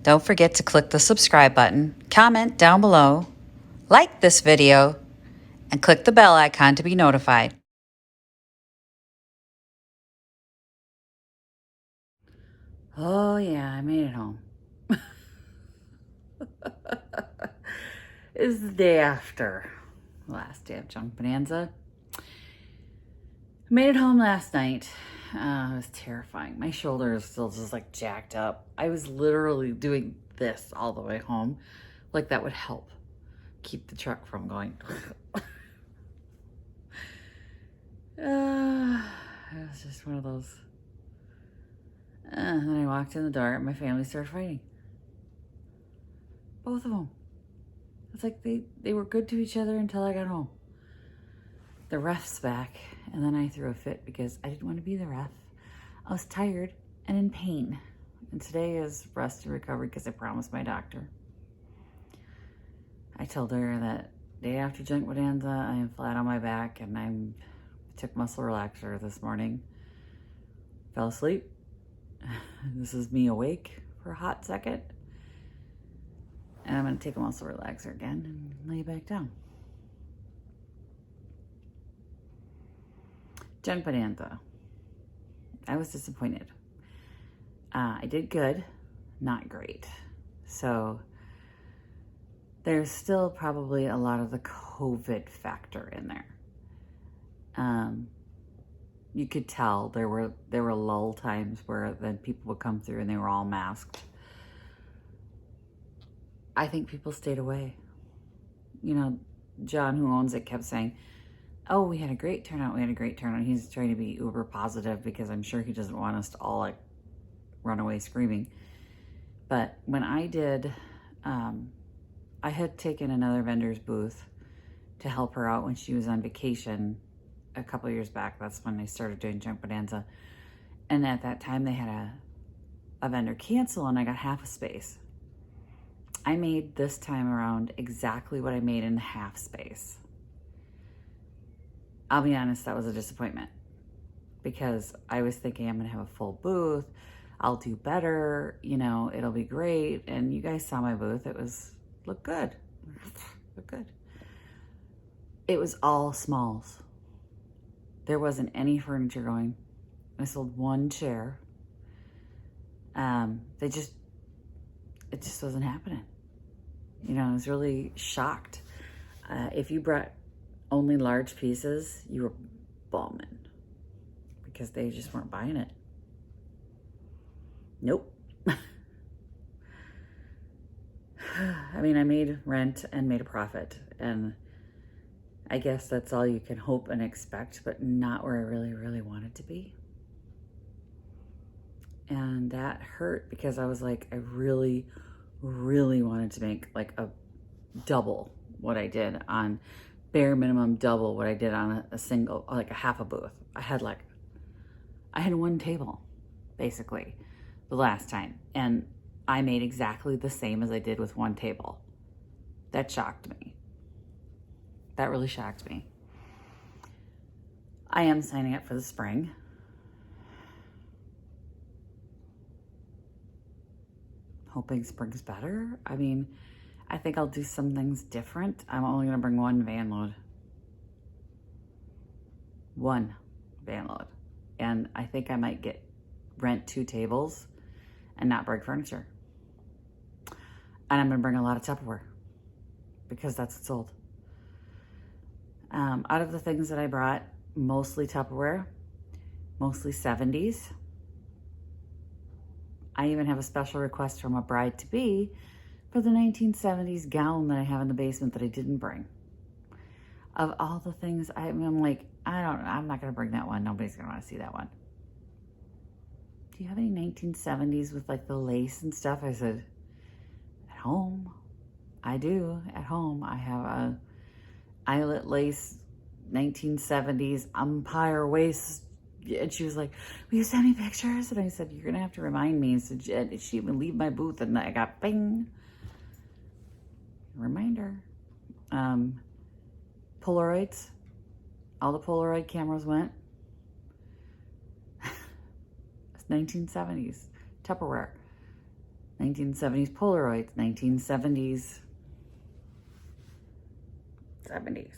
Don't forget to click the subscribe button, comment down below, like this video, and click the bell icon to be notified. Oh yeah, I made it home. It's the day after the last day of Junk Bonanza. I made it home last night. It was terrifying. My shoulder is still just like jacked up. I was literally doing this all the way home. Like that would help keep the truck from going. It was just one of those. And then I walked in the door and my family started fighting. Both of them. It's like they were good to each other until I got home. The ref's back, and then I threw a fit because I didn't want to be the ref. I was tired and in pain. And today is rest and recovery because I promised my doctor. I told her that day after Junk Bonanza, I am flat on my back and I took muscle relaxer this morning. Fell asleep. This is me awake for a hot second. And I'm going to take a muscle relaxer again and lay back down. Junk Bonanza. I was disappointed. I did good, not great. So there's still probably a lot of the COVID factor in there. You could tell there were lull times where then people would come through and they were all masked. I think people stayed away. You know, John, who owns it, kept saying, oh, we had a great turnout. We had a great turnout. He's trying to be uber positive because I'm sure he doesn't want us to all like run away screaming. But when I did, I had taken another vendor's booth to help her out when she was on vacation a couple years back. That's when I started doing Junk Bonanza. And at that time they had a vendor cancel and I got half a space. I made this time around exactly what I made in half space. I'll be honest, that was a disappointment because I was thinking I'm gonna have a full booth. I'll do better, you know, it'll be great. And you guys saw my booth. It looked good. Looked good. It was all smalls. There wasn't any furniture going. I sold one chair. It just wasn't happening. You know, I was really shocked. If you brought only large pieces, you were bombing because they just weren't buying it. Nope. I mean, I made rent and made a profit, and I guess that's all you can hope and expect, but not where I really, really wanted to be. And that hurt because I was like, I really, really wanted to make like a double what I did on bare minimum, double what I did on a single, like a half a booth. I had one table basically the last time, and I made exactly the same as I did with one table. That shocked me. That really shocked me. I am signing up for the spring. Hoping spring's better. I mean, I think I'll do some things different. I'm only gonna bring one van load. One van load. And I think I might rent 2 tables and not bring furniture. And I'm gonna bring a lot of Tupperware because that's what's sold. Out of the things that I brought, mostly Tupperware, mostly 70s. I even have a special request from a bride-to-be for the 1970s gown that I have in the basement that I didn't bring. Of all the things, I'm like, I'm not gonna bring that one. Nobody's gonna wanna see that one. Do you have any 1970s with like the lace and stuff? I said, at home. I do, at home. I have a eyelet lace 1970s umpire waist. And she was like, will you send me pictures? And I said, you're gonna have to remind me. So she even leave my booth, and I got bing. Reminder. Polaroids. All the Polaroid cameras went. It's 1970s. Tupperware. 1970s Polaroids, 1970s, 70s.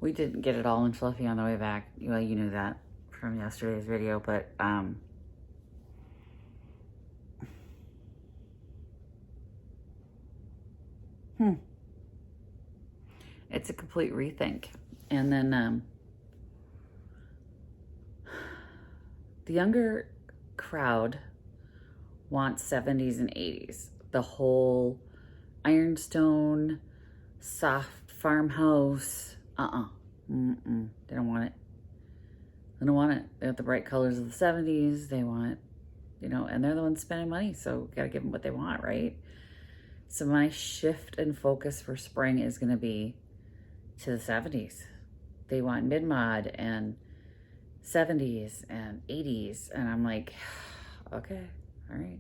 We didn't get it all in fluffy on the way back. Well, you knew that from yesterday's video, but it's a complete rethink. And then the younger crowd wants 70s and 80s. The whole ironstone, soft farmhouse. They don't want it. They don't want it. They want the bright colors of the 70s. They want, and they're the ones spending money, so gotta give them what they want, right? So my shift and focus for spring is gonna be to the 70s. They want mid-mod and 70s and 80s, and I'm like, okay, all right.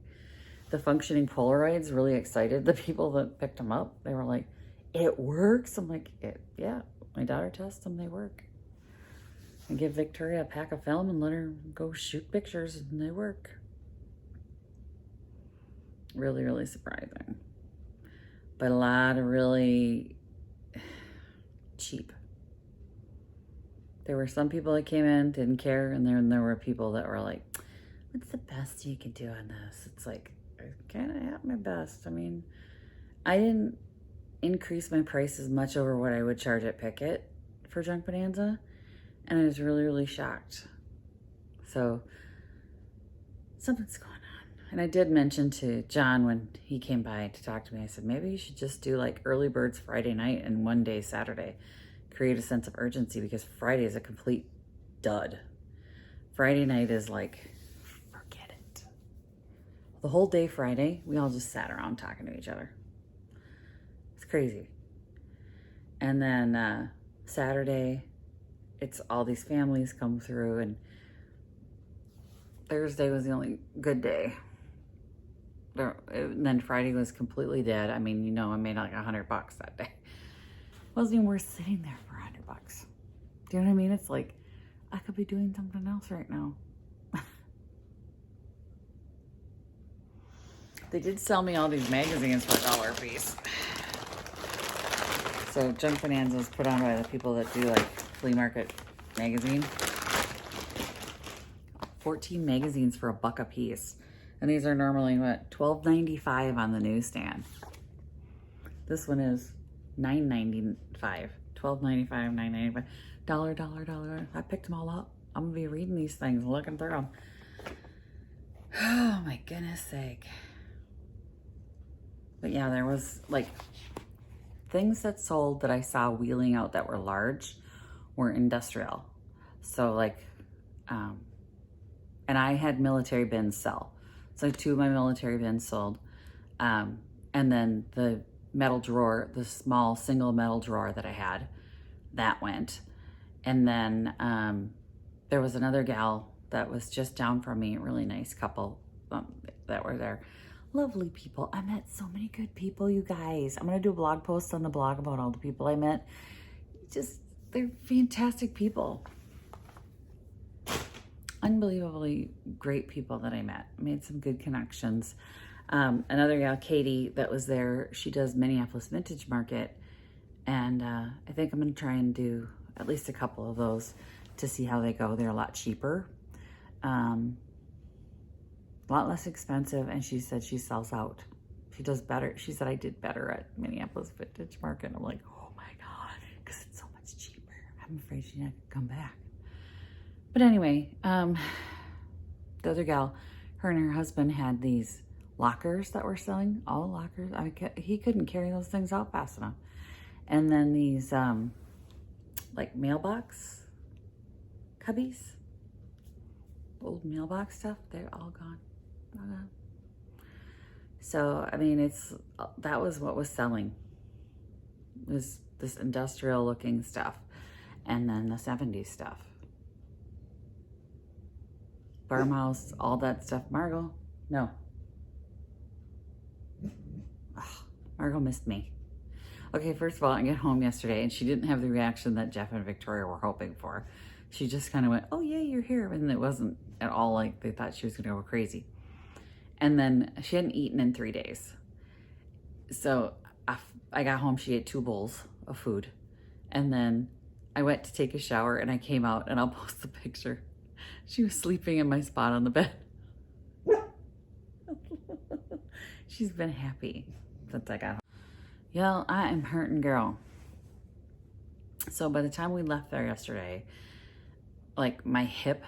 The functioning Polaroids really excited the people that picked them up. They were like, it works? I'm like, yeah. My daughter tests them, they work. I give Victoria a pack of film and let her go shoot pictures, and they work. Really, really surprising. But a lot of really cheap. There were some people that came in, didn't care, and then there were people that were like, what's the best you can do on this? It's like, I kind of have my best. I mean, I didn't increase my price as much over what I would charge at Picket for Junk Bonanza, and I was really, really shocked. So something's going on. And I did mention to John when he came by to talk to me, I said, maybe you should just do like early birds Friday night and one day Saturday. Create a sense of urgency, because Friday is a complete dud. Friday night is like, forget it. The whole day Friday, we all just sat around talking to each other. Crazy. And then Saturday, it's all these families come through, and Thursday was the only good day. And then Friday was completely dead. I mean, I made like $100 that day. It wasn't even worth sitting there for $100. Do you know what I mean? It's like, I could be doing something else right now. They did sell me all these magazines for $1 a piece. So Junk Bonanza is put on by the people that do like flea market magazine. 14 magazines for $1 a piece. And these are normally what, $12.95 on the newsstand. This one is $9.95. $12.95, $9.95. $1. I picked them all up. I'm gonna be reading these things and looking through them. Oh my goodness sake. But yeah, there was like things that sold that I saw wheeling out that were large were industrial. So like, and I had military bins sell. So 2 of my military bins sold. And then the metal drawer, the small single metal drawer that I had, that went. And then there was another gal that was just down from me, a really nice couple that were there. Lovely people. I met so many good people, you guys. I'm going to do a blog post on the blog about all the people I met. They're fantastic people. Unbelievably great people that I met. I made some good connections. Another gal, Katie, that was there, she does Minneapolis Vintage Market. And I think I'm going to try and do at least a couple of those to see how they go. They're a lot cheaper. A lot less expensive, and she said she sells out. She does better. She said I did better at Minneapolis Vintage Market. I'm like, oh my God, because it's so much cheaper. I'm afraid she's not gonna come back. But anyway, the other gal, her and her husband had these lockers that were selling, all lockers. He couldn't carry those things out fast enough. And then these like mailbox cubbies, old mailbox stuff, they're all gone. So, I mean, that was what was selling, was this industrial looking stuff, and then the 70s stuff. Farmhouse, all that stuff. Margot, no. Ugh, Margot missed me. Okay, first of all, I got home yesterday and she didn't have the reaction that Jeff and Victoria were hoping for. She just kind of went, oh yeah, you're here. And it wasn't at all like they thought she was gonna go crazy. And then she hadn't eaten in 3 days. So I got home, she ate 2 bowls of food. And then I went to take a shower and I came out, and I'll post the picture. She was sleeping in my spot on the bed. She's been happy since I got home. Y'all, I am hurting, girl. So by the time we left there yesterday, like my hip,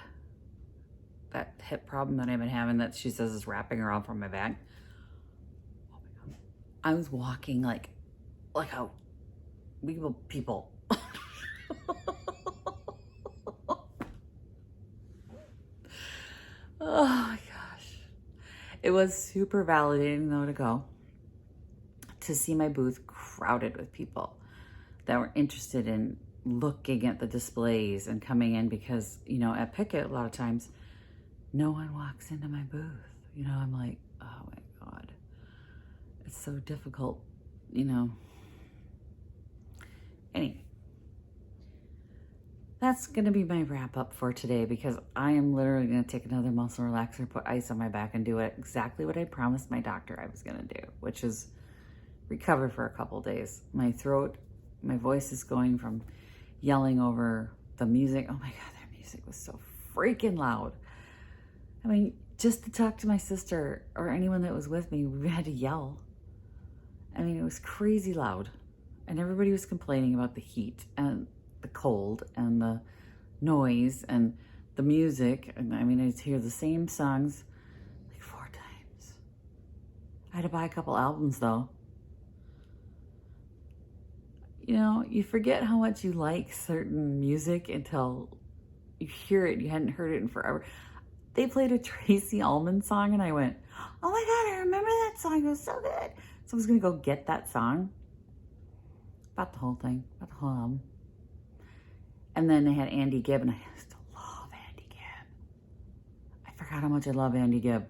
that hip problem that I've been having that she says is wrapping around from my back. Oh my God. I was walking like how people. Oh my gosh. It was super validating though to go to see my booth crowded with people that were interested in looking at the displays and coming in, because, you know, at Pickett, a lot of times no one walks into my booth. You know, I'm like, oh my God, it's so difficult, you know. Anyway, that's going to be my wrap up for today, because I am literally going to take another muscle relaxer, put ice on my back, and do exactly what I promised my doctor I was going to do, which is recover for a couple days. My throat, my voice is going from yelling over the music. Oh my God, that music was so freaking loud. I mean, just to talk to my sister or anyone that was with me, we had to yell. I mean, it was crazy loud. And everybody was complaining about the heat and the cold and the noise and the music. And I mean, I'd hear the same songs like 4 times. I had to buy a couple albums though. You know, you forget how much you like certain music until you hear it. You hadn't heard it in forever. They played a Tracy Ullman song and I went, oh my God, I remember that song. It was so good. So I was going to go get that song. About the whole thing, about the whole album. And then they had Andy Gibb, and I still love Andy Gibb. I forgot how much I love Andy Gibb.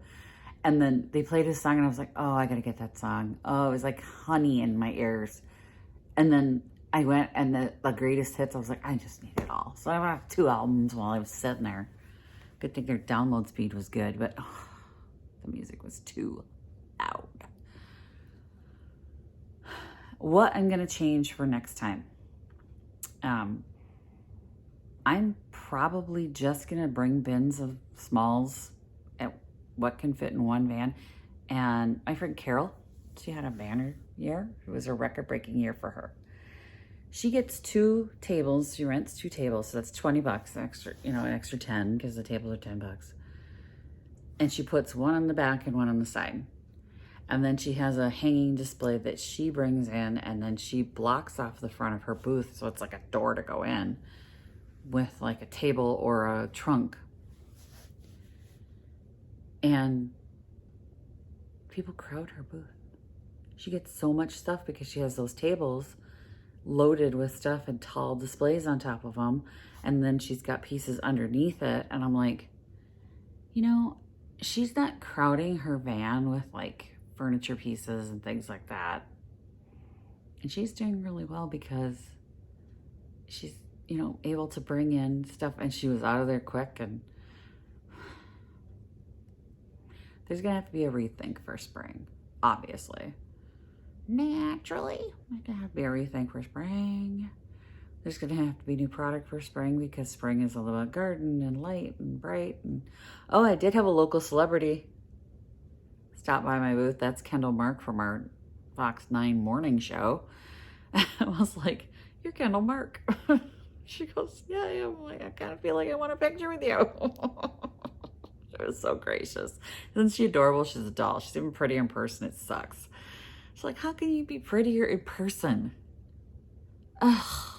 And then they played his song and I was like, oh, I got to get that song. Oh, it was like honey in my ears. And then I went, and the greatest hits, I was like, I just need it all. So I bought 2 albums while I was sitting there. Good thing their download speed was good, but oh, the music was too loud. What I'm going to change for next time. I'm probably just going to bring bins of smalls at what can fit in one van. And my friend Carol, she had a banner year. It was a record-breaking year for her. She gets 2 tables. She rents 2 tables, so that's $20 extra, you know, an extra 10 because the tables are $10. And she puts one on the back and one on the side. And then she has a hanging display that she brings in, and then she blocks off the front of her booth, so it's like a door to go in with like a table or a trunk. And people crowd her booth. She gets so much stuff because she has those tables loaded with stuff and tall displays on top of them. And then she's got pieces underneath it. And I'm like, you know, she's not crowding her van with like furniture pieces and things like that. And she's doing really well because she's, you know, able to bring in stuff, and she was out of there quick. And there's gonna have to be a rethink for spring, obviously. Naturally, there's gonna have to be a rethink for spring. There's gonna have to be new product for spring because spring is all about garden and light and bright. And oh, I did have a local celebrity stop by my booth. That's Kendall Mark from our Fox 9 morning show. I was like, you're Kendall Mark. She goes, yeah, I am. Like, I kind of feel like I want a picture with you. She was so gracious. Isn't she adorable? She's a doll. She's even prettier in person. It sucks. She's like, how can you be prettier in person? Ugh.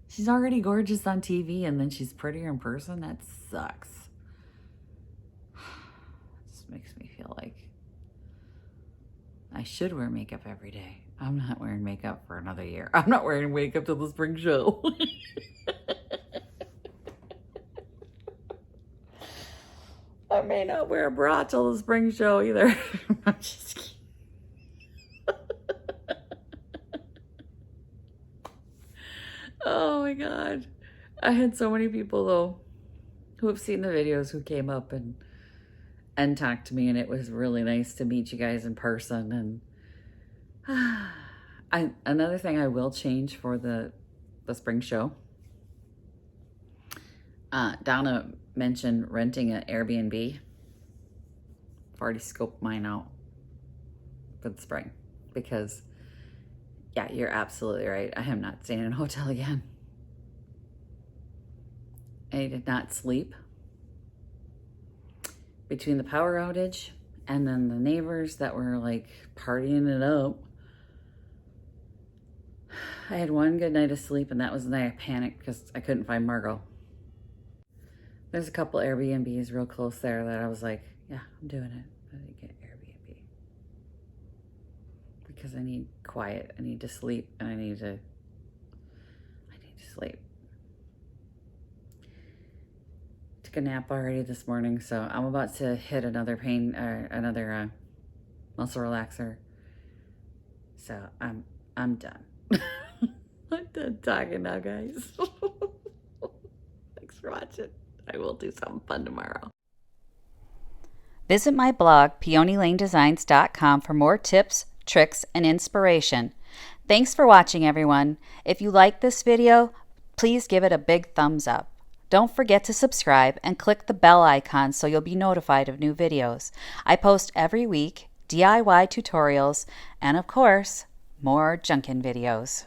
She's already gorgeous on TV, and then she's prettier in person? That sucks. It just makes me feel like I should wear makeup every day. I'm not wearing makeup for another year. I'm not wearing makeup till the spring show. I may not wear a bra till the spring show either. I'm just kidding. Oh my God. I had so many people though who have seen the videos who came up and and talk to me, and it was really nice to meet you guys in person. And another thing I will change for the spring show. Donna mentioned renting an Airbnb. I've already scoped mine out for the spring because, yeah, you're absolutely right. I am not staying in a hotel again. I did not sleep between the power outage and then the neighbors that were like partying it up. I had one good night of sleep, and that was the night I panicked because I couldn't find Margot. There's a couple Airbnbs real close there that I was like, yeah, I'm doing it. I need to get Airbnb because I need quiet. I need to sleep, and I need to sleep. Took a nap already this morning, so I'm about to hit another muscle relaxer. So I'm done. I'm done talking now, guys. Thanks for watching. I will do something fun tomorrow. Visit my blog, peonylanedesigns.com, for more tips, tricks, and inspiration. Thanks for watching, everyone. If you like this video, please give it a big thumbs up. Don't forget to subscribe and click the bell icon so you'll be notified of new videos. I post every week DIY tutorials and, of course, more junkin' videos.